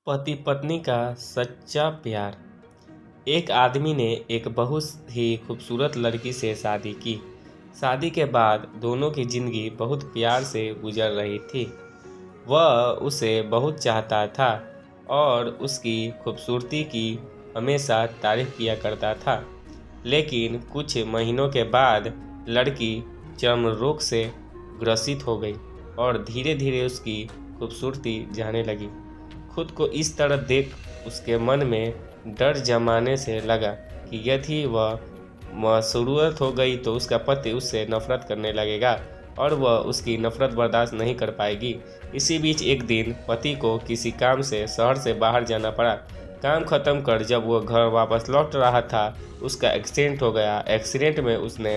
पति पत्नी का सच्चा प्यार। एक आदमी ने एक बहुत ही खूबसूरत लड़की से शादी की। शादी के बाद दोनों की जिंदगी बहुत प्यार से गुजर रही थी। वह उसे बहुत चाहता था और उसकी खूबसूरती की हमेशा तारीफ किया करता था। लेकिन कुछ महीनों के बाद लड़की चर्म रोग से ग्रसित हो गई और धीरे धीरे उसकी खूबसूरती जाने लगी। खुद को इस तरह देख उसके मन में डर जमाने से लगा कि यदि वह मशरूरत हो गई तो उसका पति उससे नफरत करने लगेगा और वह उसकी नफरत बर्दाश्त नहीं कर पाएगी। इसी बीच एक दिन पति को किसी काम से शहर से बाहर जाना पड़ा। काम खत्म कर जब वह घर वापस लौट रहा था, उसका एक्सीडेंट हो गया। एक्सीडेंट में उसने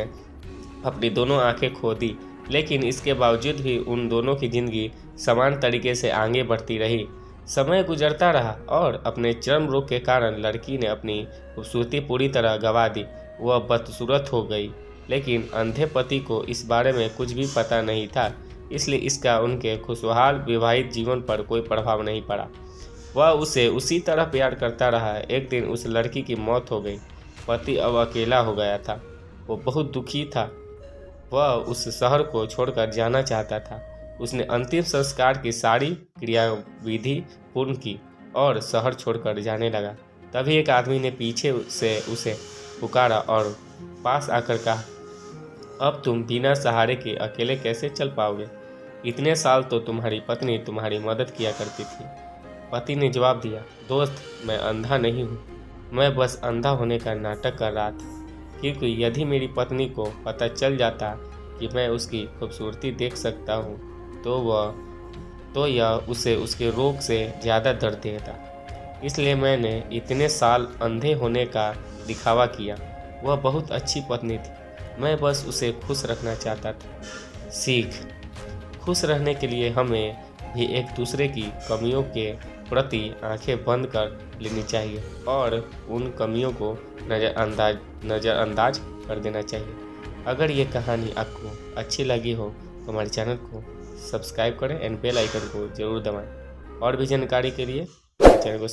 अपनी दोनों आंखें खो दी, लेकिन इसके बावजूद भी उन दोनों की जिंदगी समान तरीके से आगे बढ़ती रही। समय गुजरता रहा और अपने चर्म रोग के कारण लड़की ने अपनी खूबसूरती पूरी तरह गंवा दी। वह बदसूरत हो गई, लेकिन अंधे पति को इस बारे में कुछ भी पता नहीं था, इसलिए इसका उनके खुशहाल विवाहित जीवन पर कोई प्रभाव नहीं पड़ा। वह उसे उसी तरह प्यार करता रहा। एक दिन उस लड़की की मौत हो गई। पति अब अकेला हो गया था। वो बहुत दुखी था। वह उस शहर को छोड़कर जाना चाहता था। उसने अंतिम संस्कार की सारी क्रियाविधि पूर्ण की और शहर छोड़कर जाने लगा। तभी एक आदमी ने पीछे से उसे पुकारा और पास आकर कहा, अब तुम बिना सहारे के अकेले कैसे चल पाओगे? इतने साल तो तुम्हारी पत्नी तुम्हारी मदद किया करती थी। पति ने जवाब दिया, दोस्त, मैं अंधा नहीं हूँ। मैं बस अंधा होने का नाटक कर रहा था, क्योंकि यदि मेरी पत्नी को पता चल जाता कि मैं उसकी खूबसूरती देख सकता हूँ तो यह उसे उसके रोग से ज़्यादा दर्द देता। इसलिए मैंने इतने साल अंधे होने का दिखावा किया। वह बहुत अच्छी पत्नी थी। मैं बस उसे खुश रखना चाहता था। सीख: खुश रहने के लिए हमें भी एक दूसरे की कमियों के प्रति आंखें बंद कर लेनी चाहिए और उन कमियों को नज़रअंदाज कर देना चाहिए। अगर ये कहानी आपको अच्छी लगी हो तो हमारे चैनल को सब्सक्राइब करें एंड बेल आइकन को जरूर दबाएं। और भी जानकारी के लिए चैनल को